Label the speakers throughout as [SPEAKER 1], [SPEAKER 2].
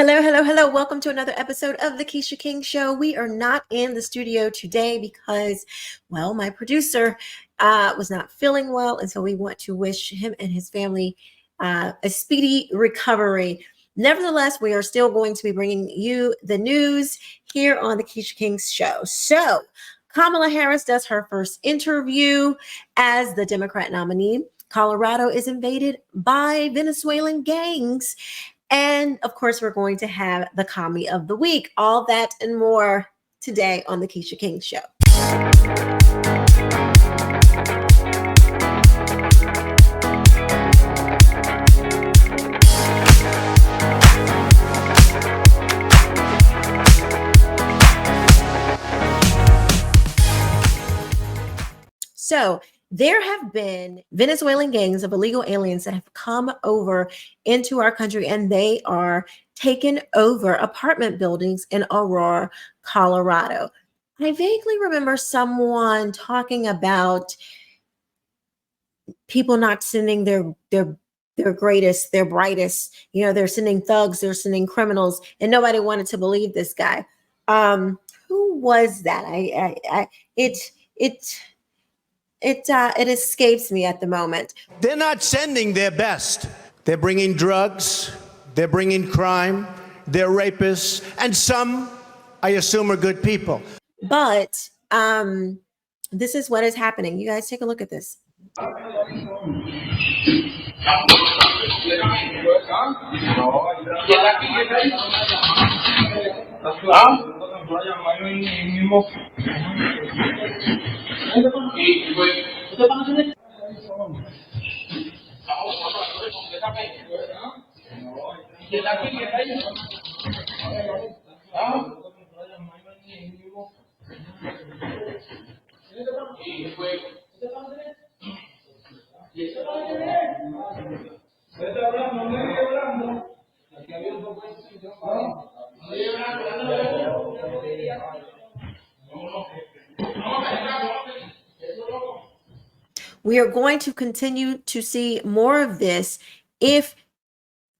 [SPEAKER 1] Hello, hello, hello. Welcome to another episode of the Quisha King Show. We are not in the studio today because, well, my producer was not feeling well. And so we want to wish him and his family a speedy recovery. Nevertheless, we are still going to be bringing you the news here on the Quisha King Show. So Kamala Harris does her first interview as the Democrat nominee. Colorado is invaded by Venezuelan gangs. And of course, we're going to have the Commie of the Week. All that and more today on the Quisha King Show. So there have been Venezuelan gangs of illegal aliens that have come over into our country, and they are taking over apartment buildings in Aurora, Colorado. I vaguely remember someone talking about people not sending their greatest, their brightest. You know, they're sending thugs, they're sending criminals, and nobody wanted to believe this guy. Who was that? It escapes me at the moment.
[SPEAKER 2] They're not sending their best. They're bringing drugs, they're bringing crime, they're rapists, and some, I assume, are good people.
[SPEAKER 1] But this is what is happening. You guys take a look at this. We are going to continue to see more of this if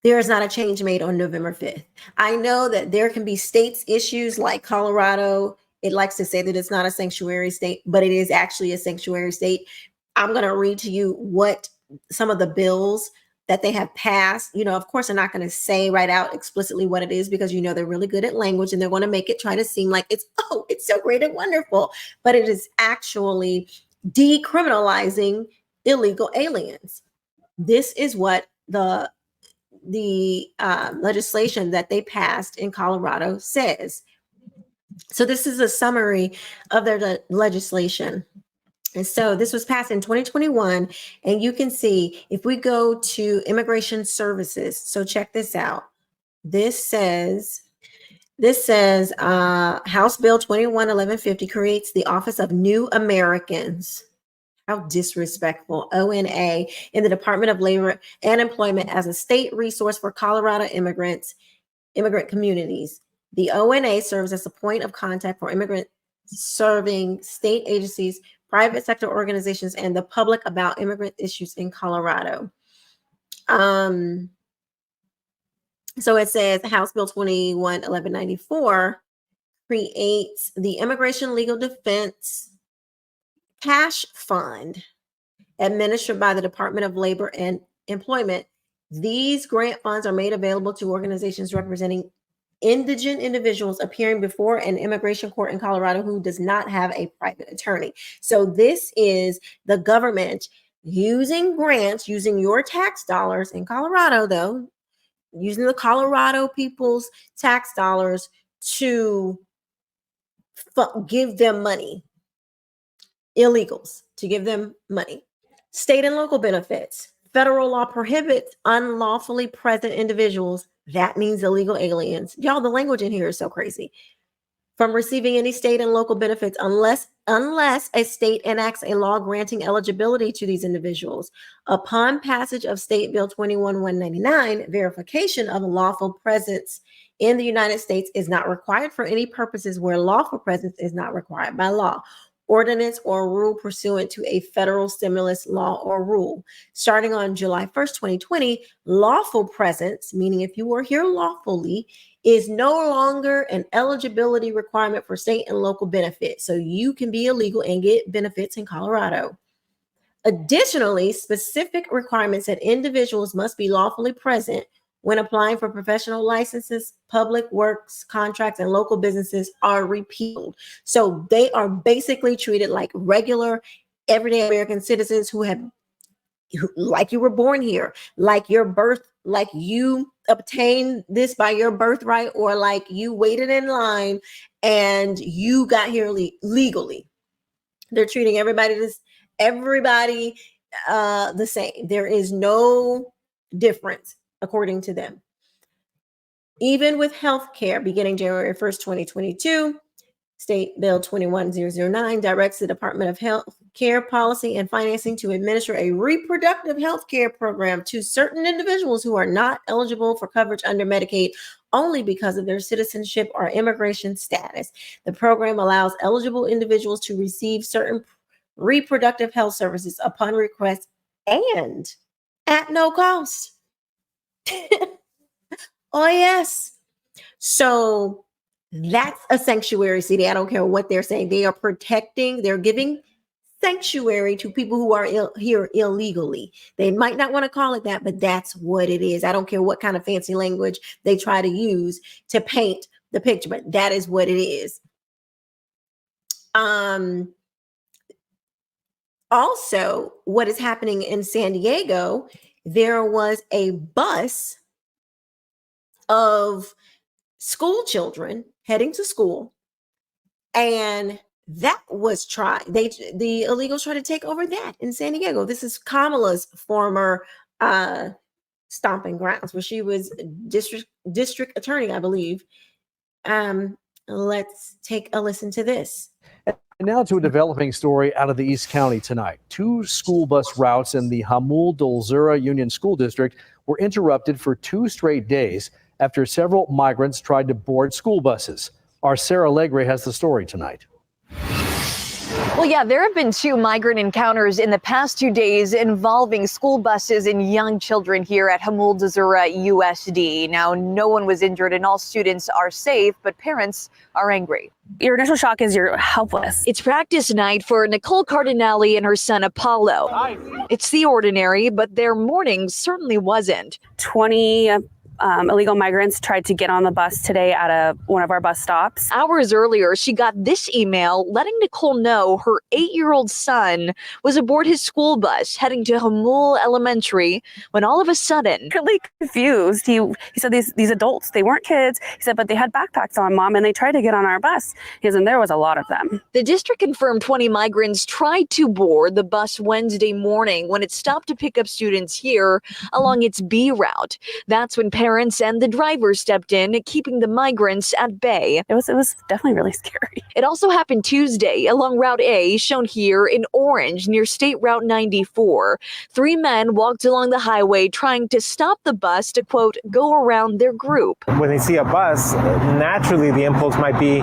[SPEAKER 1] there is not a change made on November 5th. I know that there can be states issues like Colorado. It likes to say that it's not a sanctuary state, but it is actually a sanctuary state. I'm going to read to you what some of the bills that they have passed. You know, of course, they're not going to say right out explicitly what it is because, you know, they're really good at language and they're going to make it try to seem like it's so great and wonderful. But it is actually decriminalizing illegal aliens. This is what the legislation that they passed in Colorado says. So this is a summary of their legislation. And so this was passed in 2021. And you can see if we go to immigration services. So check this out. This says House Bill 211150 creates the Office of New Americans. How disrespectful. ONA in the Department of Labor and Employment as a state resource for Colorado immigrant communities. The ONA serves as a point of contact for immigrants serving state agencies, private sector organizations, and the public about immigrant issues in Colorado. So it says House Bill 211194 creates the Immigration Legal Defense Cash Fund administered by the Department of Labor and Employment. These grant funds are made available to organizations representing indigent individuals appearing before an immigration court in Colorado who does not have a private attorney. So this is the government using grants, using your tax dollars in Colorado, though, using the Colorado people's tax dollars to give them money. Illegals, to give them money. State and local benefits. Federal law prohibits unlawfully present individuals. That means illegal aliens. Y'all, the language in here is so crazy. From receiving any state and local benefits unless a state enacts a law granting eligibility to these individuals. Upon passage of State Bill 21-199, verification of a lawful presence in the United States is not required for any purposes where lawful presence is not required by law, ordinance, or rule pursuant to a federal stimulus law or rule. Starting on July 1st, 2020, lawful presence, meaning if you were here lawfully, is no longer an eligibility requirement for state and local benefits. So you can be illegal and get benefits in Colorado. Additionally, specific requirements that individuals must be lawfully present when applying for professional licenses, public works, contracts, and local businesses are repealed. So they are basically treated like regular, everyday American citizens who have, like you were born here, like your birth, like you obtained this by your birthright, or like you waited in line and you got here legally. They're treating everybody the same. There is no difference according to them. Even with health care, beginning January 1st, 2022, State Bill 21009 directs the Department of Health Care Policy and Financing to administer a reproductive health care program to certain individuals who are not eligible for coverage under Medicaid only because of their citizenship or immigration status. The program allows eligible individuals to receive certain reproductive health services upon request and at no cost. Oh, yes. So that's a sanctuary city. I don't care what they're saying. They are protecting, they're giving sanctuary to people who are here illegally. They might not want to call it that, but that's what it is. I don't care what kind of fancy language they try to use to paint the picture, but that is what it is. Also, what is happening in San Diego, there was a bus of school children heading to school, and that was tried. The illegals tried to take over that in San Diego. This is Kamala's former stomping grounds, where she was district attorney, I believe. Let's take a listen to this.
[SPEAKER 3] And now to a developing story out of the East County tonight. 2 school bus routes in the Hamul-Dolzura Union School District were interrupted for 2 straight days after several migrants tried to board school buses. Our Sarah Legre has the story tonight.
[SPEAKER 4] Well, yeah, there have been 2 migrant encounters in the past 2 days involving school buses and young children here at Hamul-Dolzura USD. Now, no one was injured and all students are safe, but parents are angry.
[SPEAKER 5] Your initial shock is you're helpless.
[SPEAKER 4] It's practice night for Nicole Cardinale and her son Apollo. It's the ordinary, but their morning certainly wasn't.
[SPEAKER 5] 20 illegal migrants tried to get on the bus today at one of our bus stops.
[SPEAKER 4] Hours earlier, she got this email letting Nicole know her 8-year-old son was aboard his school bus heading to Hamul Elementary when all of a sudden,
[SPEAKER 5] Really confused. He said these adults, they weren't kids. He said, but they had backpacks on, Mom, and they tried to get on our bus. He said, and there was a lot of them.
[SPEAKER 4] The district confirmed 20 migrants tried to board the bus Wednesday morning when it stopped to pick up students here along its B route. That's when parents and the driver stepped in, keeping the migrants at bay.
[SPEAKER 5] It was definitely really scary.
[SPEAKER 4] It also happened Tuesday along Route A, shown here in orange near State Route 94. 3 men walked along the highway trying to stop the bus to, quote, go around their group.
[SPEAKER 6] When they see a bus, naturally the impulse might be,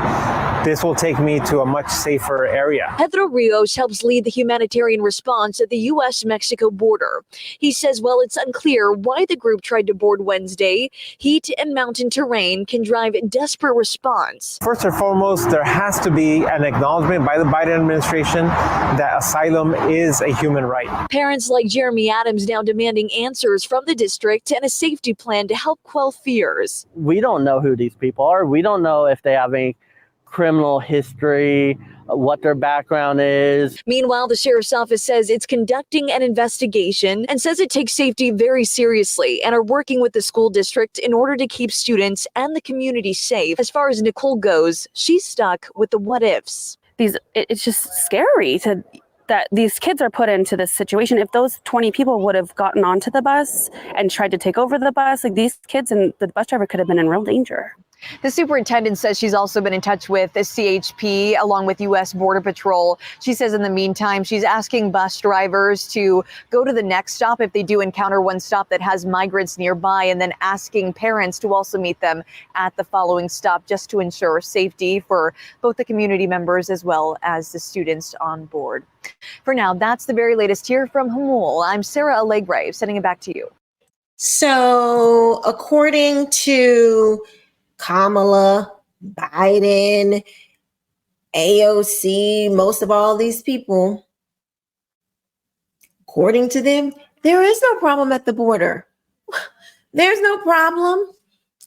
[SPEAKER 6] this will take me to a much safer area.
[SPEAKER 4] Pedro Rios helps lead the humanitarian response at the U.S.-Mexico border. He says while it's unclear why the group tried to board Wednesday, heat and mountain terrain can drive a desperate response.
[SPEAKER 6] First and foremost, there has to be an acknowledgement by the Biden administration that asylum is a human right.
[SPEAKER 4] Parents like Jeremy Adams now demanding answers from the district and a safety plan to help quell fears.
[SPEAKER 7] We don't know who these people are. We don't know if they have any criminal history, what their background is.
[SPEAKER 4] Meanwhile, the sheriff's office says it's conducting an investigation and says it takes safety very seriously and are working with the school district in order to keep students and the community safe. As far as Nicole goes, she's stuck with the what ifs.
[SPEAKER 5] It's just scary that these kids are put into this situation. If those 20 people would have gotten onto the bus and tried to take over the bus, like these kids and the bus driver could have been in real danger.
[SPEAKER 4] The superintendent says she's also been in touch with the CHP along with U.S. Border Patrol. She says in the meantime, she's asking bus drivers to go to the next stop if they do encounter one stop that has migrants nearby, and then asking parents to also meet them at the following stop just to ensure safety for both the community members as well as the students on board. For now, that's the very latest here from Hamul. I'm Sarah Allegre, sending it back to you.
[SPEAKER 1] So according to Kamala, Biden, AOC, most of all these people, according to them, there is no problem at the border. There's no problem.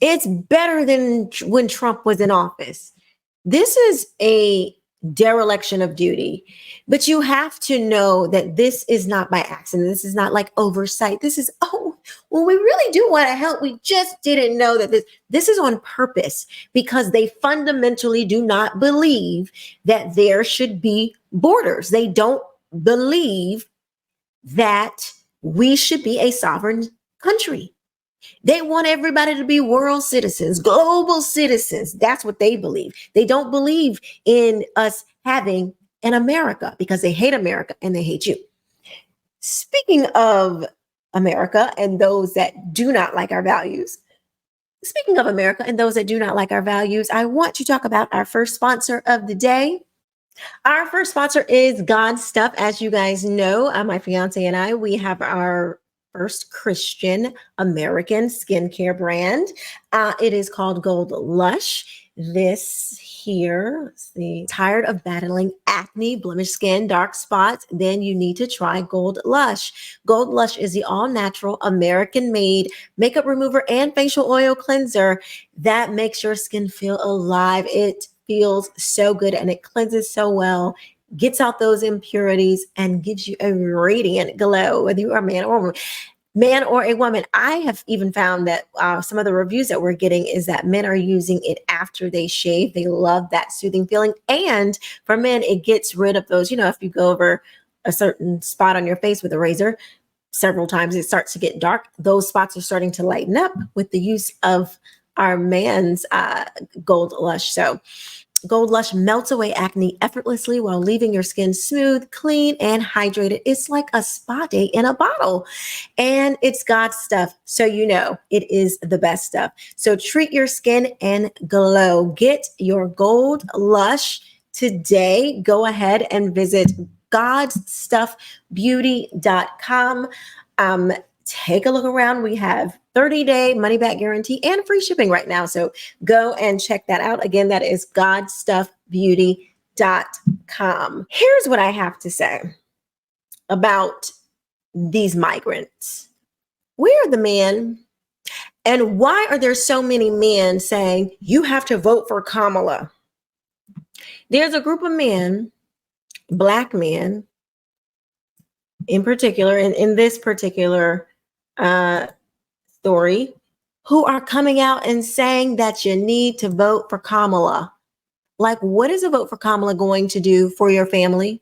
[SPEAKER 1] It's better than when Trump was in office. This is a dereliction of duty, but you have to know that this is not by accident. This is not like oversight. This is, oh, well, we really do want to help. We just didn't know that this is on purpose, because they fundamentally do not believe that there should be borders. They don't believe that we should be a sovereign country. They want everybody to be world citizens, global citizens. That's what they believe. They don't believe in us having an America, because they hate America and they hate you. Speaking of America and those that do not like our values, I want to talk about our first sponsor of the day. Our first sponsor is God Stuff. As you guys know, my fiance and I, we have our first Christian American skincare brand. It is called Gold Lush. This here, let's see, tired of battling acne, blemished skin, dark spots? Then you need to try Gold Lush. Gold Lush is the all-natural American-made makeup remover and facial oil cleanser that makes your skin feel alive. It feels so good and it cleanses so well, gets out those impurities, and gives you a radiant glow, whether you are a man or a woman. I have even found that some of the reviews that we're getting is that men are using it after they shave. They love that soothing feeling. And for men, it gets rid of those, if you go over a certain spot on your face with a razor several times, it starts to get dark. Those spots are starting to lighten up with the use of our man's Gold Lush. So Gold Lush melts away acne effortlessly while leaving your skin smooth, clean, and hydrated. It's like a spa day in a bottle. And it's God's stuff, so you know it is the best stuff. So treat your skin and glow. Get your Gold Lush today. Go ahead and visit godsstuffbeauty.com. Take a look around. We have 30-day money-back guarantee and free shipping right now. So go and check that out. Again, that is godsstuffbeauty.com. Here's what I have to say about these migrants. Where are the men? And why are there so many men saying you have to vote for Kamala? There's a group of men, Black men in particular, and in this particular story, who are coming out and saying that you need to vote for Kamala. Like, what is a vote for Kamala going to do for your family?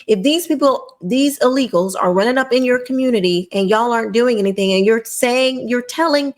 [SPEAKER 1] If these people, these illegals are running up in your community and y'all aren't doing anything, and you're telling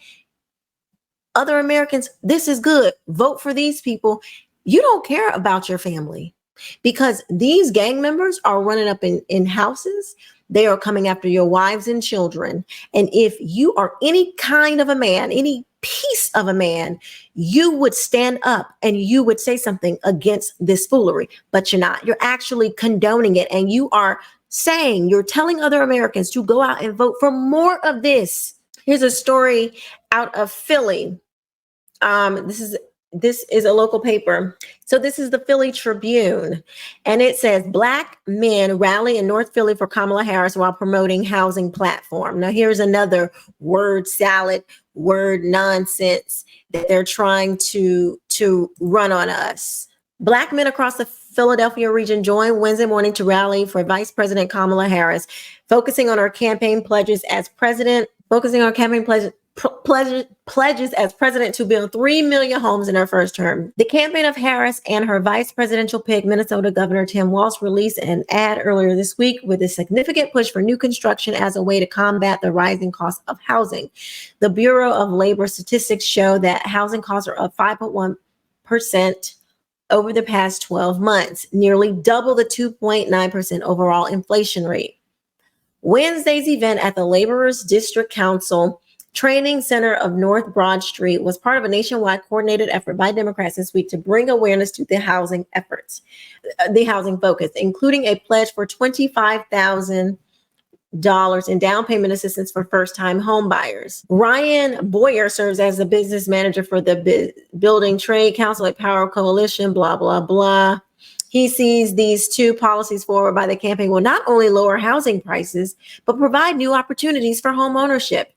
[SPEAKER 1] other Americans, this is good, vote for these people, you don't care about your family, because these gang members are running up in houses. They are coming after your wives and children. And if you are any kind of a man, any piece of a man, you would stand up and you would say something against this foolery, but you're not. You're actually condoning it. And you are saying, you're telling other Americans to go out and vote for more of this. Here's a story out of Philly. This is a local paper. So this is the Philly Tribune, and it says Black men rally in North Philly for Kamala Harris while promoting housing platform. Now here's another word salad, word nonsense that they're trying to run on us. Black men across the Philadelphia region joined Wednesday morning to rally for Vice President Kamala Harris, focusing on her campaign pledges as president as president to build 3 million homes in her first term. The campaign of Harris and her vice presidential pick, Minnesota Governor Tim Walz, released an ad earlier this week with a significant push for new construction as a way to combat the rising cost of housing. The Bureau of Labor Statistics show that housing costs are up 5.1% over the past 12 months, nearly double the 2.9% overall inflation rate. Wednesday's event at the Laborers District Council Training Center of North Broad Street was part of a nationwide coordinated effort by Democrats this week to bring awareness to the housing efforts, the housing focus, including a pledge for 25,000 in down payment assistance for first-time home buyers. Ryan Boyer serves as the business manager for the Building Trade Council at Power Coalition, blah, blah, blah. He sees these two policies forward by the campaign will not only lower housing prices, but provide new opportunities for home ownership.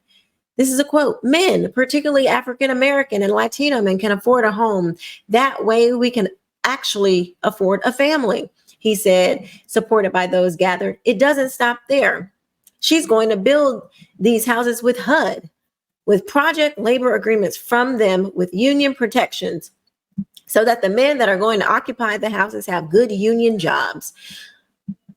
[SPEAKER 1] This is a quote: men, particularly African-American and Latino men, can afford a home. That way we can actually afford a family, he said, supported by those gathered. It doesn't stop there. She's going to build these houses with HUD, with project labor agreements from them, with union protections, so that the men that are going to occupy the houses have good union jobs.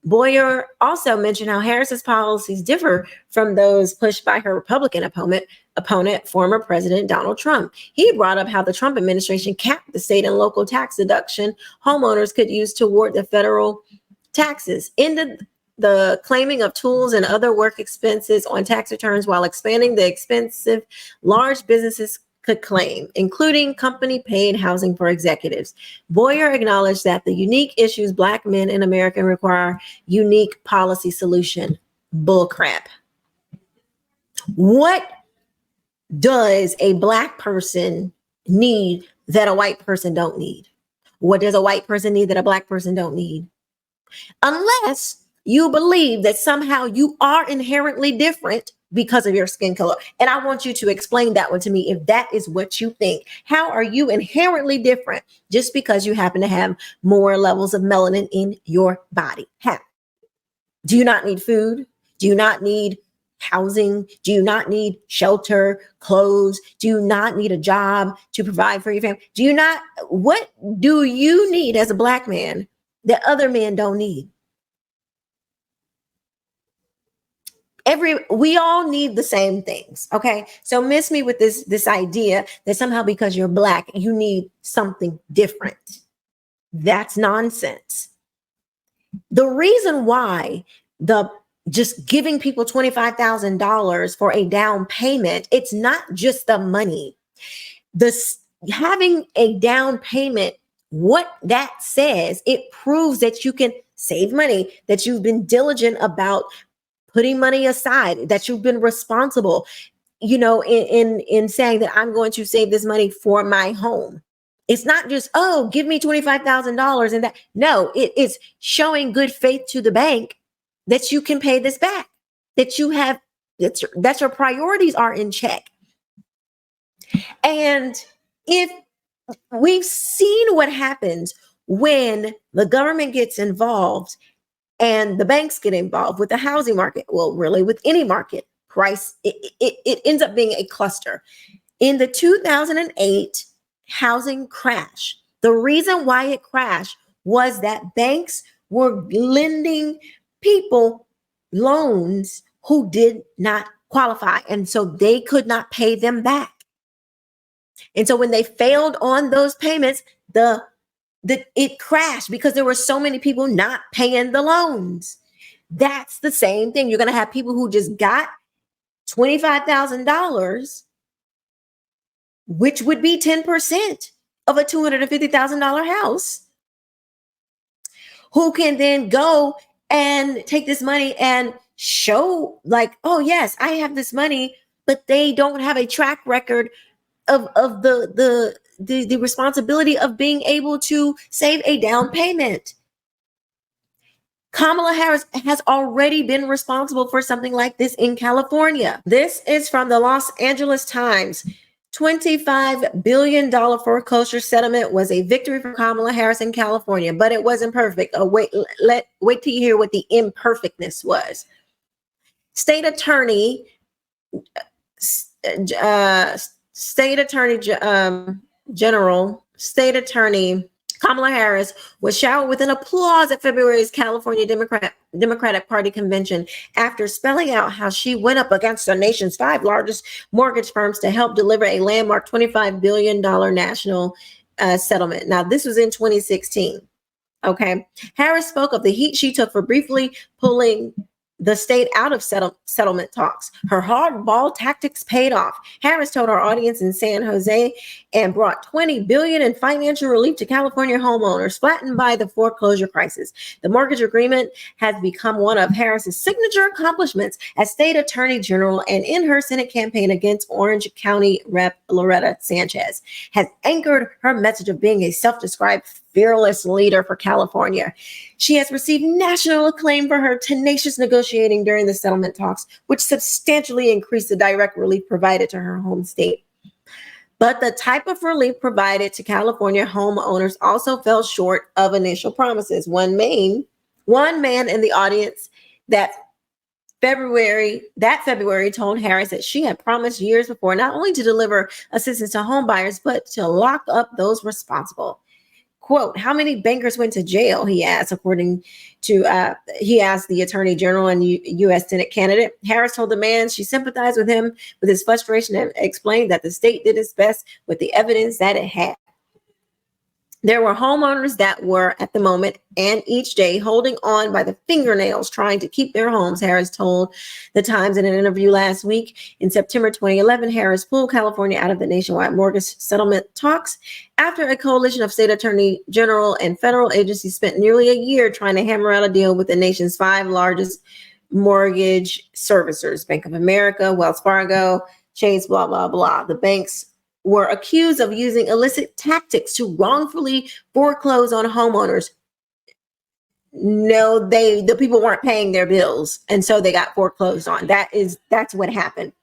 [SPEAKER 1] Boyer also mentioned how Harris's policies differ from those pushed by her Republican opponent, former President Donald Trump. He brought up how the Trump administration capped the state and local tax deduction homeowners could use toward the federal taxes, ended the claiming of tools and other work expenses on tax returns while expanding the expensive large businesses could claim, including company-paid housing for executives. Boyer acknowledged that the unique issues Black men in America require unique policy solution. Bullcrap. What does a Black person need that a white person don't need? What does a white person need that a Black person don't need? Unless you believe that somehow you are inherently different because of your skin color. And I want you to explain that one to me if that is what you think. How are you inherently different just because you happen to have more levels of melanin in your body? How? Do you not need food? Do you not need housing? Do you not need shelter, clothes? Do you not need a job to provide for your family? What do you need as a Black man that other men don't need? We all need the same things. Okay. So miss me with this idea that somehow because you're Black, you need something different. That's nonsense. The reason why just giving people $25,000 for a down payment, it's not just the money. Having a down payment, what that says, it proves that you can save money, that you've been diligent about putting money aside, that you've been responsible, in saying that I'm going to save this money for my home. It's not just, oh, give me $25,000 and that. No, it is showing good faith to the bank that you can pay this back, that you have, that your priorities are in check. And if we've seen what happens when the government gets involved and the banks get involved with the housing market, well, really with any market price, it ends up being a cluster. In the 2008 housing crash, the reason why it crashed was that banks were lending people loans who did not qualify, and so they could not pay them back. And so when they failed on those payments, it crashed because there were so many people not paying the loans. That's the same thing. You're going to have people who just got $25,000, which would be 10% of a $250,000 house, who can then go and take this money and show like, oh yes, I have this money, but they don't have a track record of the responsibility of being able to save a down payment. Kamala Harris has already been responsible for something like this in California. This is from the Los Angeles Times. $25 billion foreclosure settlement was a victory for Kamala Harris in California, but it wasn't perfect. Wait till you hear what the imperfectness was. State Attorney Kamala Harris was showered with an applause at February's California Democratic Party convention after spelling out how she went up against the nation's 5 largest mortgage firms to help deliver a landmark $25 billion national settlement. Now, this was in 2016. Okay. Harris spoke of the heat she took for briefly pulling the state out of settlement talks. Her hardball tactics paid off. Harris told our audience in San Jose and brought $20 billion in financial relief to California homeowners flattened by the foreclosure crisis. The mortgage agreement has become one of Harris's signature accomplishments as state attorney general, and in her Senate campaign against Orange County Rep. Loretta Sanchez, has anchored her message of being a self-described fearless leader for California. She has received national acclaim for her tenacious negotiating during the settlement talks, which substantially increased the direct relief provided to her home state. But the type of relief provided to California homeowners also fell short of initial promises. One man in the audience that February told Harris that she had promised years before not only to deliver assistance to home buyers, but to lock up those responsible. Quote, how many bankers went to jail? He asked, he asked the attorney general and U.S. Senate candidate. Harris told the man she sympathized with him with his frustration and explained that the state did its best with the evidence that it had. There were homeowners that were at the moment and each day holding on by the fingernails trying to keep their homes, Harris told the Times in an interview last week. In September 2011, Harris pulled California out of the nationwide mortgage settlement talks after a coalition of state attorney general and federal agencies spent nearly a year trying to hammer out a deal with the nation's 5 largest mortgage servicers, Bank of America, Wells Fargo, Chase, blah, blah, blah. The banks were accused of using illicit tactics to wrongfully foreclose on homeowners. No, the people weren't paying their bills, and so they got foreclosed on. That's what happened.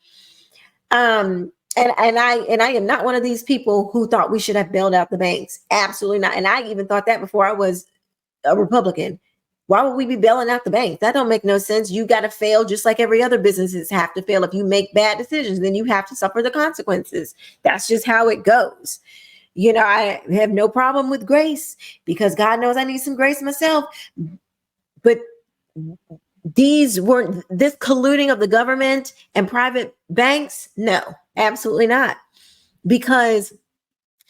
[SPEAKER 1] And I am not one of these people who thought we should have bailed out the banks. Absolutely not. And I even thought that before I was a Republican. Why would we be bailing out the banks? That don't make no sense. You got to fail just like every other businesses have to fail. If you make bad decisions, then you have to suffer the consequences. That's just how it goes. You know, I have no problem with grace because God knows I need some grace myself. But this colluding of the government and private banks, no, absolutely not. Because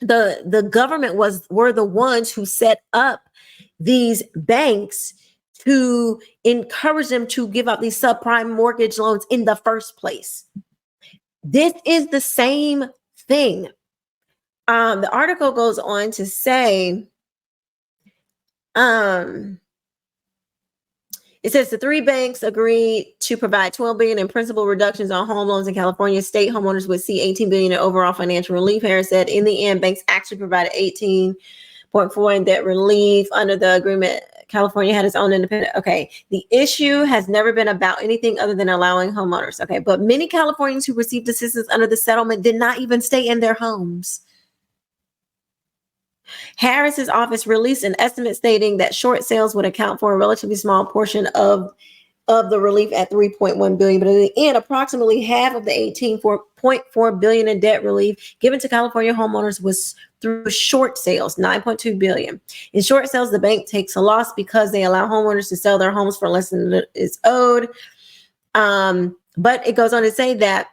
[SPEAKER 1] the government were the ones who set up these banks to encourage them to give out these subprime mortgage loans in the first place. This is the same thing. The article goes on to say, it says the 3 banks agreed to provide $12 billion in principal reductions on home loans in California. State homeowners would see $18 billion in overall financial relief. Harris said in the end, banks actually provided $18.4 in debt relief under the agreement. California had its own independent. Okay. The issue has never been about anything other than allowing homeowners. Okay. But many Californians who received assistance under the settlement did not even stay in their homes. Harris's office released an estimate stating that short sales would account for a relatively small portion of the relief at $3.1 billion. But in the end, approximately half of the $18.4 billion in debt relief given to California homeowners was through short sales, $9.2 billion. In short sales, the bank takes a loss because they allow homeowners to sell their homes for less than is owed. But it goes on to say that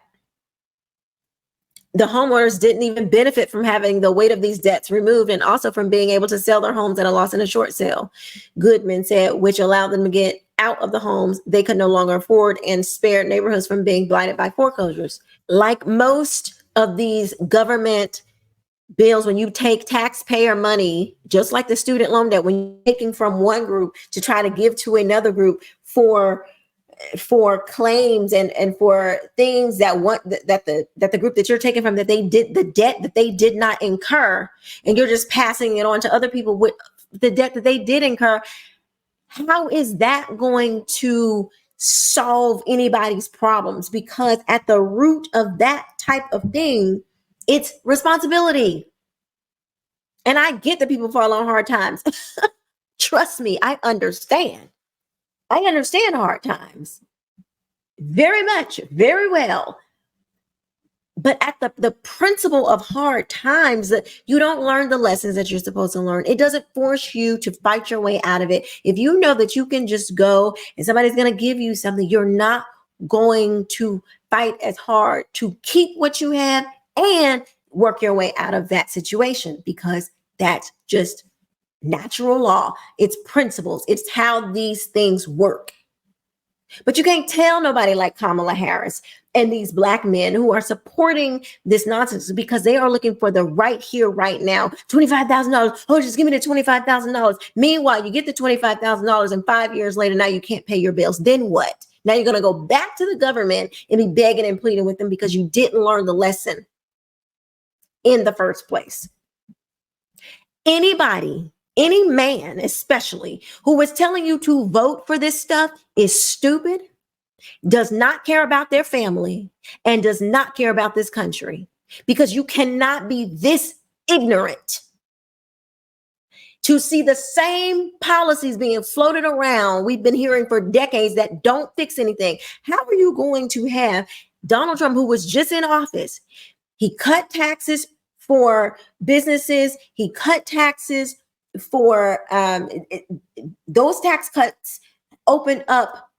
[SPEAKER 1] the homeowners didn't even benefit from having the weight of these debts removed and also from being able to sell their homes at a loss in a short sale, Goodman said, which allowed them to get out of the homes they could no longer afford and spared neighborhoods from being blighted by foreclosures. Like most of these government bills, when you take taxpayer money, just like the student loan debt, when you're taking from one group to try to give to another group for claims and for things that the group that you're taking from, that they did the debt that they did not incur, and you're just passing it on to other people with the debt that they did incur. How is that going to solve anybody's problems? Because at the root of that type of thing, it's responsibility. And I get that people fall on hard times. Trust me, I understand. I understand hard times very much, very well. But at the principle of hard times, you don't learn the lessons that you're supposed to learn. It doesn't force you to fight your way out of it. If you know that you can just go and somebody's going to give you something, you're not going to fight as hard to keep what you have and work your way out of that situation, because that's just natural law. It's principles. It's how these things work. But you can't tell nobody like Kamala Harris and these black men who are supporting this nonsense because they are looking for the right here, right now. $25,000. Oh, just give me the $25,000. Meanwhile, you get the $25,000 and 5 years later, now you can't pay your bills. Then what? Now you're going to go back to the government and be begging and pleading with them because you didn't learn the lesson in the first place. Anybody, any man especially, who was telling you to vote for this stuff is stupid, does not care about their family, and does not care about this country, because you cannot be this ignorant to see the same policies being floated around we've been hearing for decades that don't fix anything. How are you going to have Donald Trump, who was just in office, he cut taxes for businesses, he cut taxes for those tax cuts opened up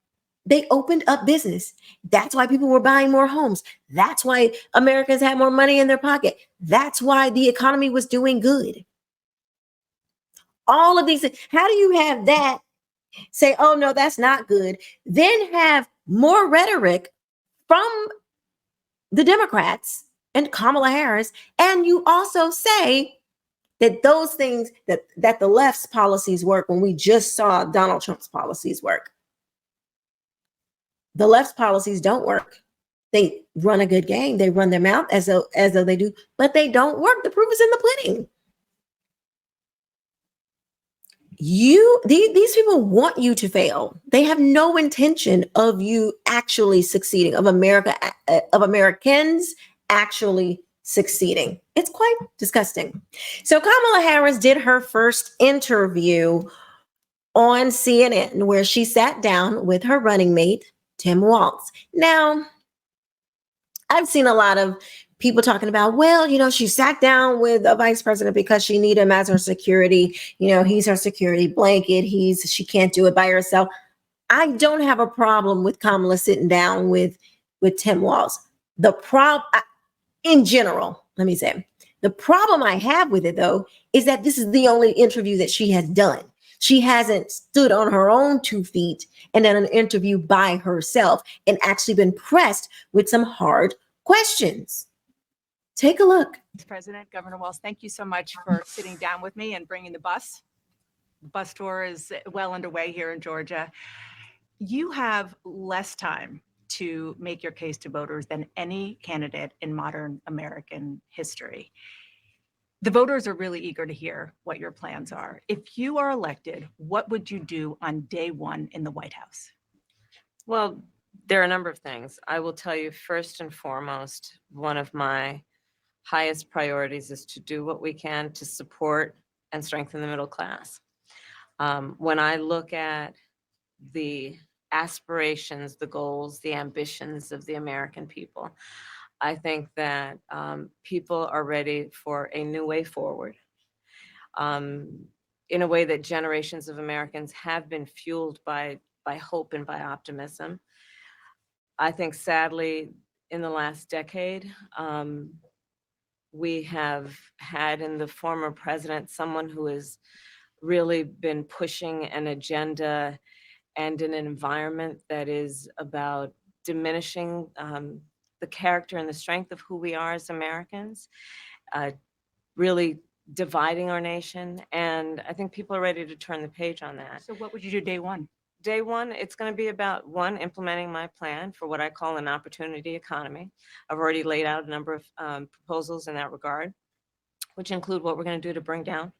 [SPEAKER 1] business. That's why people were buying more homes. That's why Americans had more money in their pocket. That's why the economy was doing good. All of these, how do you have that say, oh no, that's not good, then have more rhetoric from the Democrats and Kamala Harris, and you also say that those things that the left's policies work when we just saw Donald Trump's policies work? The left's policies don't work. They run a good game. They run their mouth as though they do, but they don't work. The proof is in the pudding. These people want you to fail. They have no intention of you actually succeeding, of Americans actually succeeding. It's quite disgusting. So Kamala Harris did her first interview on CNN, where she sat down with her running mate, Tim Walz. Now, I've seen a lot of people talking about, well, she sat down with a vice president because she needed him as her security. He's her security blanket. She can't do it by herself. I don't have a problem with Kamala sitting down with Tim Walz. In general, let me say, the problem I have with it, though, is that this is the only interview that she has done. She hasn't stood on her own 2 feet and done an interview by herself and actually been pressed with some hard questions. Take a look.
[SPEAKER 8] President, Governor Walz, thank you so much for sitting down with me and bringing the bus. The bus tour is well underway here in Georgia. You have less time to make your case to voters than any candidate in modern American history. The voters are really eager to hear what your plans are. If you are elected, what would you do on day one in the White House?
[SPEAKER 9] Well, there are a number of things. I will tell you, first and foremost, one of my highest priorities is to do what we can to support and strengthen the middle class. When I look at the aspirations, the goals, the ambitions of the American people, I think that people are ready for a new way forward, in a way that generations of Americans have been fueled by hope and by optimism. I think, sadly, in the last decade, we have had in the former president someone who has really been pushing an agenda and an environment that is about diminishing the character and the strength of who we are as Americans, really dividing our nation. And I think people are ready to turn the page on that.
[SPEAKER 8] So what would you do day one?
[SPEAKER 9] Day one, it's going to be about, one, implementing my plan for what I call an opportunity economy. I've already laid out a number of proposals in that regard, which include what we're going to do to bring down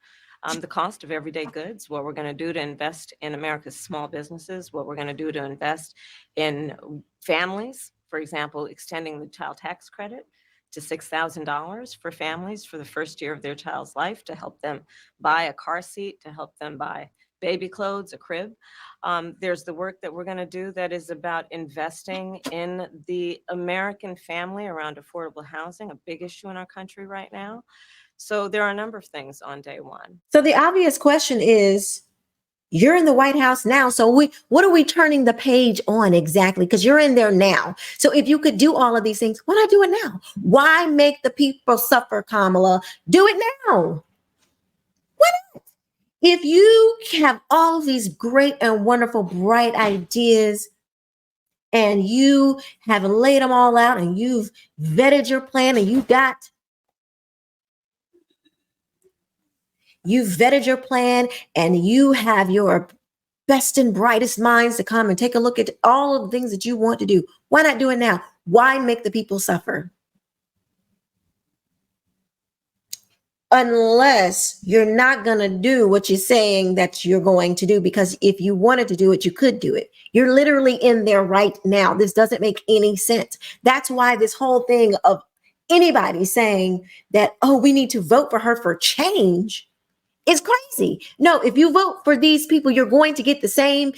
[SPEAKER 9] the cost of everyday goods, what we're going to do to invest in America's small businesses, what we're going to do to invest in families, for example, extending the child tax credit to $6,000 for families for the first year of their child's life, to help them buy a car seat, to help them buy baby clothes, a crib. There's the work that we're going to do that is about investing in the American family around affordable housing, a big issue in our country right now. So there are a number of things on day one.
[SPEAKER 1] So the obvious question is, you're in the White House now. So what are we turning the page on exactly? Because you're in there now. So if you could do all of these things, why not do it now? Why make the people suffer, Kamala? Do it now. Why not? If you have all of these great and wonderful, bright ideas, and you have laid them all out and you've vetted your plan and you've vetted your plan and you have your best and brightest minds to come and take a look at all of the things that you want to do. Why not do it now? Why make the people suffer? Unless you're not going to do what you're saying that you're going to do, because if you wanted to do it, you could do it. You're literally in there right now. This doesn't make any sense. That's why this whole thing of anybody saying that, oh, we need to vote for her for change is crazy. No, if you vote for these people, you're going to get the same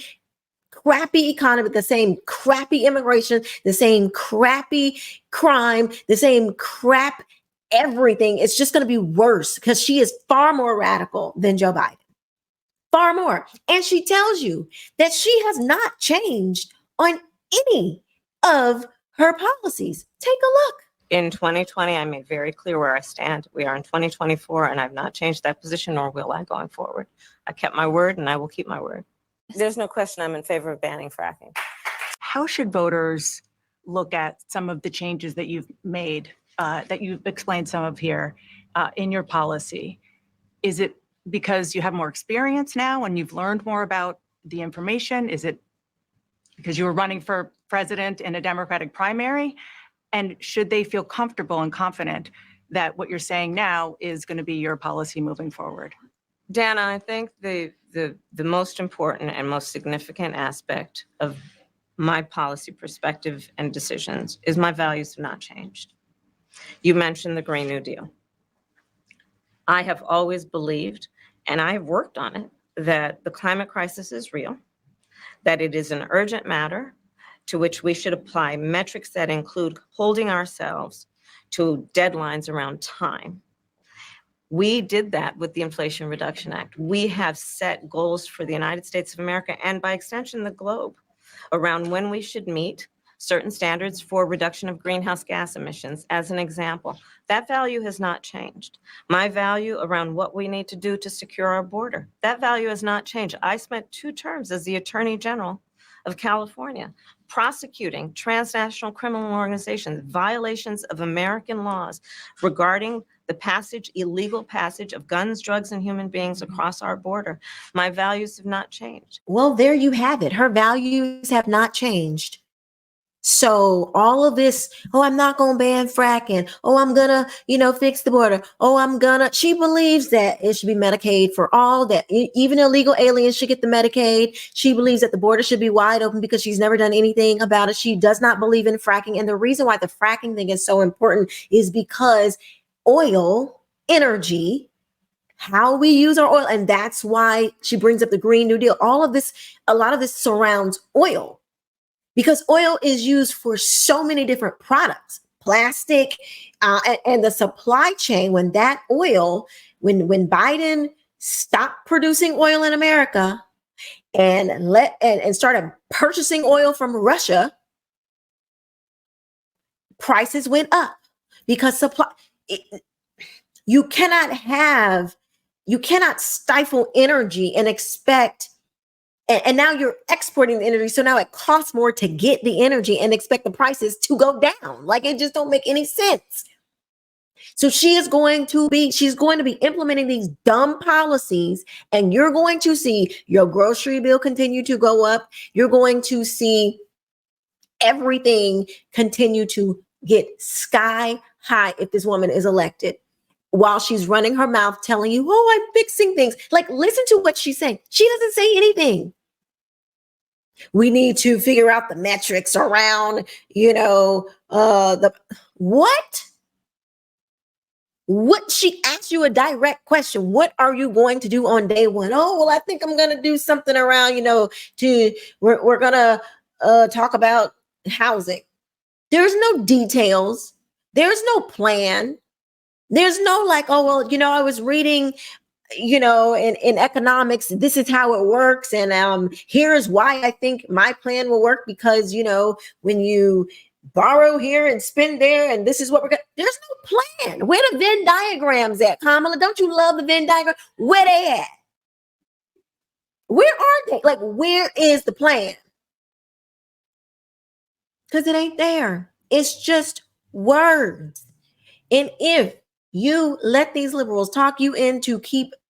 [SPEAKER 1] crappy economy, the same crappy immigration, the same crappy crime, the same crap everything. It's just going to be worse because she is far more radical than Joe Biden. Far more. And she tells you that she has not changed on any of her policies. Take a look.
[SPEAKER 9] In 2020, I made very clear where I stand. We are in 2024, and I've not changed that position, nor will I going forward. I kept my word, and I will keep my word. There's no question I'm in favor of banning fracking.
[SPEAKER 8] How should voters look at some of the changes that you've made, that you've explained some of here in your policy? Is it because you have more experience now and you've learned more about the information? Is it because you were running for president in a Democratic primary? And should they feel comfortable and confident that what you're saying now is going to be your policy moving forward?
[SPEAKER 9] Dana, I think the most important and most significant aspect of my policy perspective and decisions is my values have not changed. You mentioned the Green New Deal. I have always believed, and I have worked on it, that the climate crisis is real, that it is an urgent matter to which we should apply metrics that include holding ourselves to deadlines around time. We did that with the Inflation Reduction Act. We have set goals for the United States of America and by extension the globe around when we should meet certain standards for reduction of greenhouse gas emissions, as an example. That value has not changed. My value around what we need to do to secure our border, that value has not changed. I spent 2 terms as the Attorney General of California prosecuting transnational criminal organizations, violations of American laws regarding the illegal passage of guns, drugs, and human beings across our border. My values have not changed.
[SPEAKER 1] Well, there you have it. Her values have not changed. So all of this, oh, I'm not going to ban fracking. Oh, I'm going to, fix the border. Oh, she believes that it should be Medicaid for all, that even illegal aliens should get the Medicaid. She believes that the border should be wide open because she's never done anything about it. She does not believe in fracking. And the reason why the fracking thing is so important is because oil, energy, how we use our oil. And that's why she brings up the Green New Deal. A lot of this surrounds oil. Because oil is used for so many different products, plastic, and the supply chain. When that oil, when Biden stopped producing oil in America and started purchasing oil from Russia, prices went up because you cannot stifle energy and expect. And now you're exporting the energy. So now it costs more to get the energy and expect the prices to go down. Like, it just don't make any sense. So she's going to be implementing these dumb policies, and you're going to see your grocery bill continue to go up. You're going to see everything continue to get sky high if this woman is elected, while she's running her mouth telling you, oh, I'm fixing things. Like, listen to what she's saying. She doesn't say anything. We need to figure out the metrics around, the what? What she asked you a direct question. What are you going to do on day one? Oh, well, I think I'm going to do something around, we're going to talk about housing. There's no details. There's no plan. There's no I was reading, in economics, this is how it works. And here's why I think my plan will work, because, when you borrow here and spend there, and this is what we're going to, there's no plan. Where the Venn diagrams at, Kamala? Don't you love the Venn diagram? Where they at? Where are they? Like, where is the plan? because it ain't there. It's just words. And if you let these liberals talk you into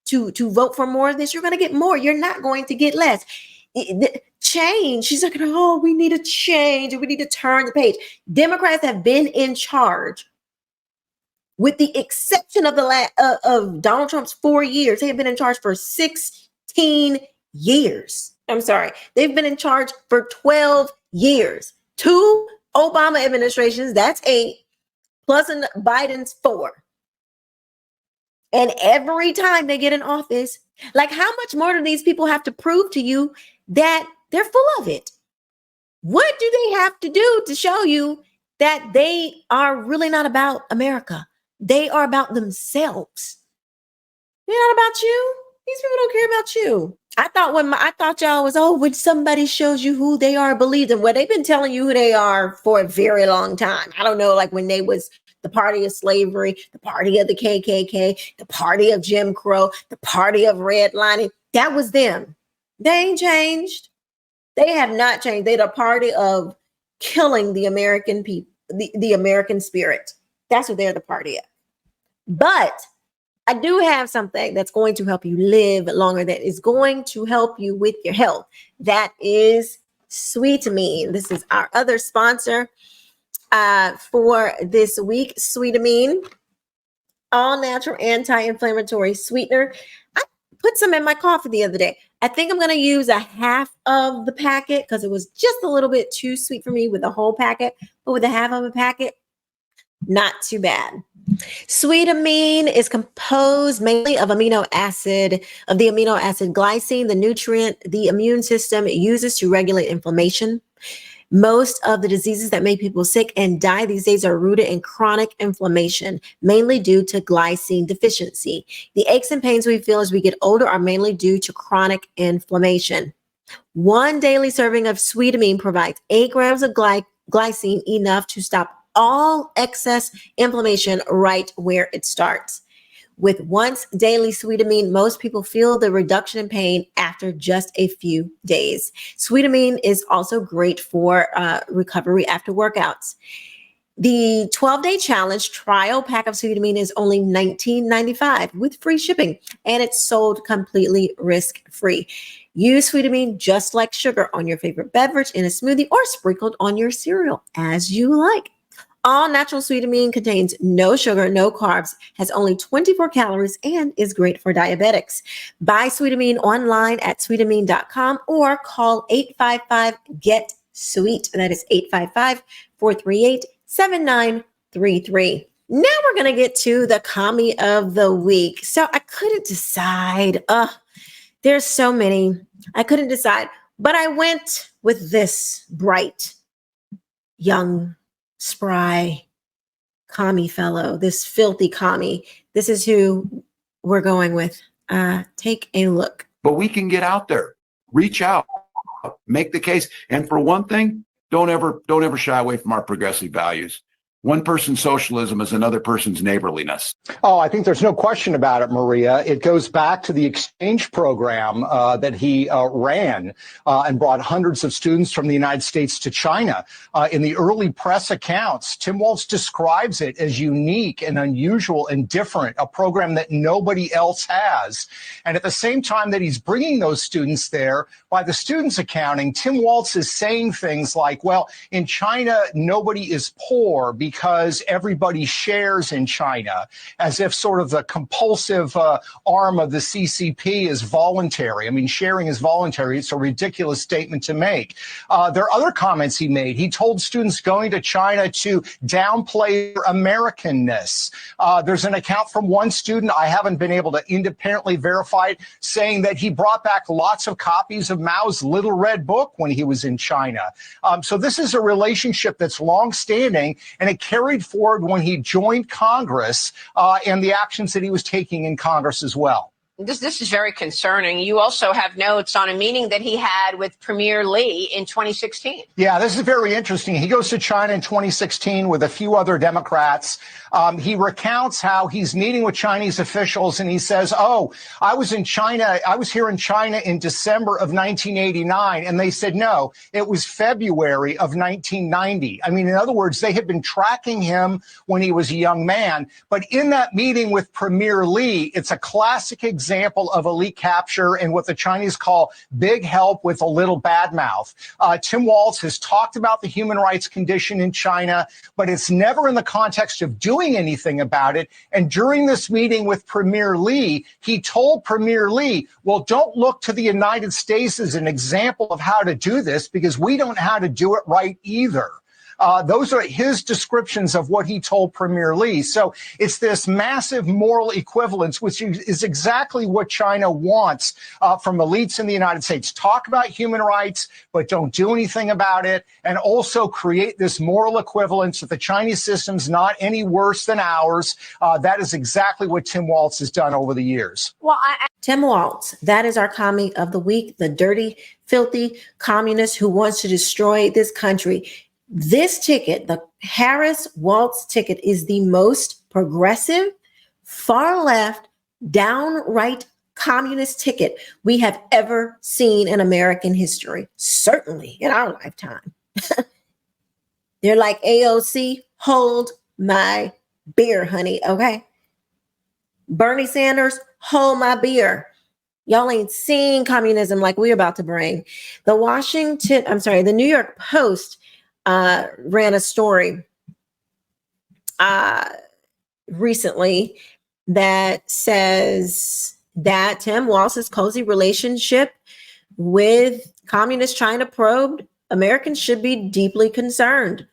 [SPEAKER 1] to vote for more of this, you're going to get more. You're not going to get less. Change. She's like, oh, we need a change. We need to turn the page. Democrats have been in charge, with the exception of of Donald Trump's 4 years. They have been in charge for 16 years. I'm sorry. They've been in charge for 12 years. 2 Obama administrations, that's 8, plus Biden's 4. And every time they get in office, like, how much more do these people have to prove to you that they're full of it? What do they have to do to show you that they are really not about America? They are about themselves. They're not about you. These people don't care about you. I thought y'all was, when somebody shows you who they are, believe them. Well, they've been telling you who they are for a very long time. I don't know, like when they was the party of slavery, the party of the KKK, the party of Jim Crow, the party of redlining. That was them. They ain't changed. They have not changed. They're the party of killing the American people, the American spirit. That's what they're the party of. But I do have something that's going to help you live longer, that is going to help you with your health. That is Sweetamine. This is our other sponsor for this week. Sweetamine, all natural anti-inflammatory sweetener. I put some in my coffee the other day. I think I'm going to use a half of the packet because it was just a little bit too sweet for me with the whole packet. But with a half of a packet, not too bad. Sweetamine is composed mainly of the amino acid glycine, the nutrient the immune system uses to regulate inflammation. Most of the diseases that make people sick and die these days are rooted in chronic inflammation, mainly due to glycine deficiency. The aches and pains we feel as we get older are mainly due to chronic inflammation. One daily serving of Sweetamine provides 8 grams of glycine, enough to stop all excess inflammation right where it starts. With once daily Sweetamine, most people feel the reduction in pain after just a few days. Sweetamine is also great for recovery after workouts. The 12-day challenge trial pack of Sweetamine is only $19.95 with free shipping, and it's sold completely risk-free. Use Sweetamine just like sugar on your favorite beverage, in a smoothie, or sprinkled on your cereal as you like. All natural Sweetamine contains no sugar, no carbs, has only 24 calories, and is great for diabetics. Buy Sweetamine online at sweetamine.com or call 855-GET-SWEET. That is 855-438-7933. Now we're going to get to the commie of the week. So I couldn't decide. There's so many. I couldn't decide, but I went with this bright, young, spry commie fellow, this filthy commie. This is who we're going with. Take a look.
[SPEAKER 10] But we can get out there, reach out, make the case. And for one thing, don't ever shy away from our progressive values. One person's socialism is another person's neighborliness.
[SPEAKER 11] Oh, I think there's no question about it, Maria. It goes back to the exchange program that he ran and brought hundreds of students from the United States to China. In the early press accounts, Tim Walz describes it as unique and unusual and different, a program that nobody else has. And at the same time that he's bringing those students there, by the students' accounting, Tim Walz is saying things like, well, in China, nobody is poor because everybody shares in China, as if sort of the compulsive arm of the CCP is voluntary. I mean, sharing is voluntary. It's a ridiculous statement to make. There are other comments he made. He told students going to China to downplay their Americanness. There's an account from one student, I haven't been able to independently verify it, saying that he brought back lots of copies of Mao's Little Red Book when he was in China. So this is a relationship that's long-standing, and it carried forward when he joined Congress and the actions that he was taking in Congress as well.
[SPEAKER 12] This is very concerning. You also have notes on a meeting that he had with Premier Lee in 2016.
[SPEAKER 11] Yeah, this is very interesting. He goes to China in 2016 with a few other Democrats. He recounts how he's meeting with Chinese officials and he says, oh, I was here in China in December of 1989. And they said, no, it was February of 1990. I mean, in other words, they had been tracking him when he was a young man. But in that meeting with Premier Lee, it's a classic example of elite capture and what the Chinese call big help with a little bad mouth. Tim Walz has talked about the human rights condition in China, but it's never in the context of doing anything about it. And during this meeting with Premier Lee, he told Premier Lee, well, don't look to the United States as an example of how to do this because we don't know how to do it right either. Those are his descriptions of what he told Premier Lee. So it's this massive moral equivalence, which is exactly what China wants from elites in the United States. Talk about human rights, but don't do anything about it. And also create this moral equivalence that the Chinese system's not any worse than ours. That is exactly what Tim Walz has done over the years.
[SPEAKER 1] Well, Tim Walz, that is our commie of the week, the dirty, filthy communist who wants to destroy this country. This ticket, the Harris-Walz ticket, is the most progressive, far left, downright communist ticket we have ever seen in American history, certainly in our lifetime. They're like AOC, hold my beer, honey, okay? Bernie Sanders, hold my beer. Y'all ain't seen communism like we're about to bring. The New York Post ran a story recently that says that Tim Walz's cozy relationship with communist China probed, Americans should be deeply concerned.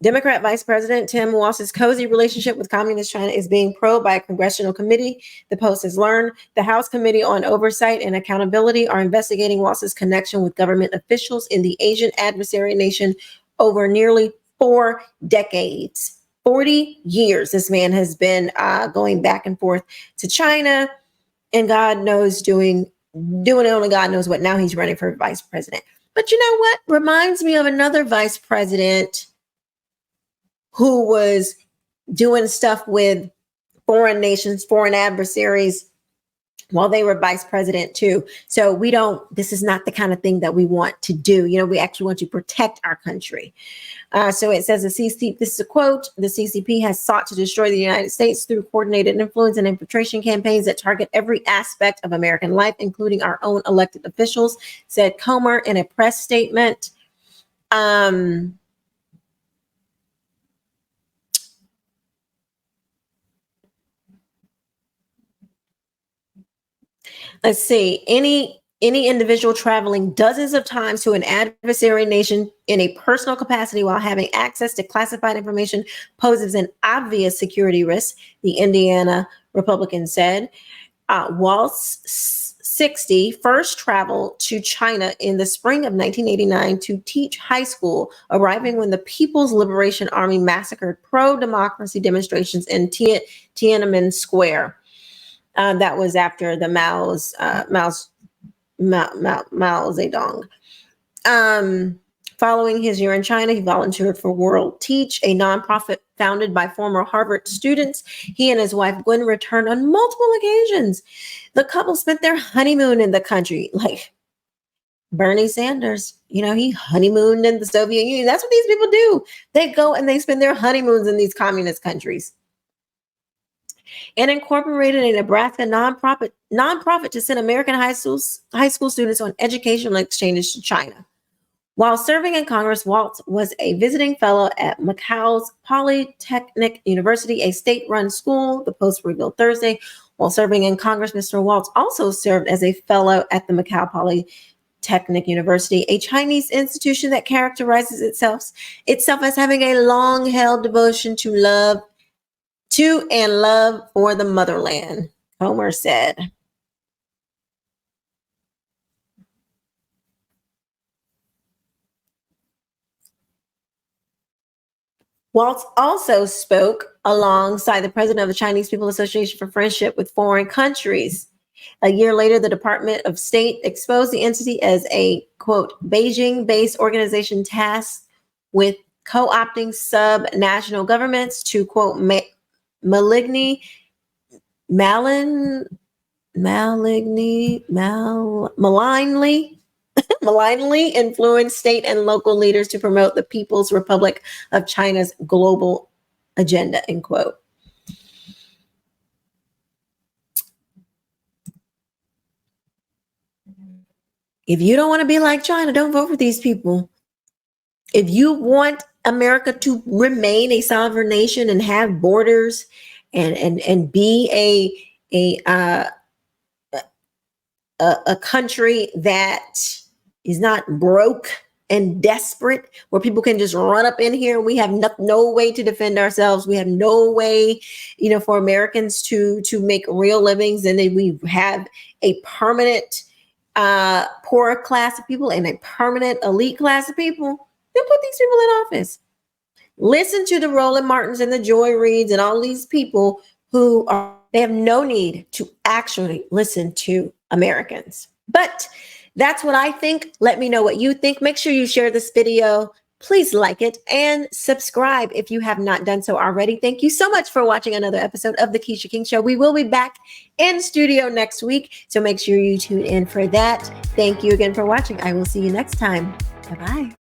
[SPEAKER 1] Democrat Vice President Tim Walz's cozy relationship with communist China is being probed by a congressional committee. The Post has learned the House Committee on Oversight and Accountability are investigating Walz's connection with government officials in the Asian adversary nation over nearly 4 decades. 40 years this man has been going back and forth to China, and God knows doing only God knows what. Now he's running for vice president. But you know what? Reminds me of another vice president who was doing stuff with foreign nations, foreign adversaries, while they were vice president too. So this is not the kind of thing that we want to do. You know, we actually want to protect our country. So it says, this is a quote, the CCP has sought to destroy the United States through coordinated influence and infiltration campaigns that target every aspect of American life, including our own elected officials, said Comer in a press statement. Let's see, any individual traveling dozens of times to an adversary nation in a personal capacity while having access to classified information poses an obvious security risk, the Indiana Republican said. Walz, 60, first traveled to China in the spring of 1989 to teach high school, arriving when the People's Liberation Army massacred pro-democracy demonstrations in Tiananmen Square. That was after the Mao Zedong. Following his year in China, he volunteered for World Teach, a nonprofit founded by former Harvard students. He and his wife Gwen returned on multiple occasions. The couple spent their honeymoon in the country, like Bernie Sanders. You know, he honeymooned in the Soviet Union. That's what these people do. They go and they spend their honeymoons in these communist countries. And incorporated a Nebraska nonprofit to send American high school students on educational exchanges to China. While serving in Congress, Walz was a visiting fellow at Macau's Polytechnic University, a state-run school, the Post revealed Thursday. While serving in Congress, Mr. Walz also served as a fellow at the Macau Polytechnic University, a Chinese institution that characterizes itself as having a long-held devotion to love for the motherland, Comer said. Walz also spoke alongside the president of the Chinese People's Association for Friendship with Foreign Countries. A year later, the Department of State exposed the entity as a, quote, Beijing-based organization tasked with co-opting sub-national governments to, quote, malignly influence state and local leaders to promote the People's Republic of China's global agenda, end quote. If you don't want to be like China, don't vote for these people. If you want America to remain a sovereign nation and have borders and be a country that is not broke and desperate, where people can just run up in here, we have no way to defend ourselves. We have no way, for Americans to make real livings, and then we have a permanent poor class of people and a permanent elite class of people. Then put these people in office. Listen to the Roland Martins and the Joy Reids and all these people they have no need to actually listen to Americans. But that's what I think. Let me know what you think. Make sure you share this video. Please like it and subscribe if you have not done so already. Thank you so much for watching another episode of The Quisha King Show. We will be back in studio next week, so make sure you tune in for that. Thank you again for watching. I will see you next time. Bye-bye.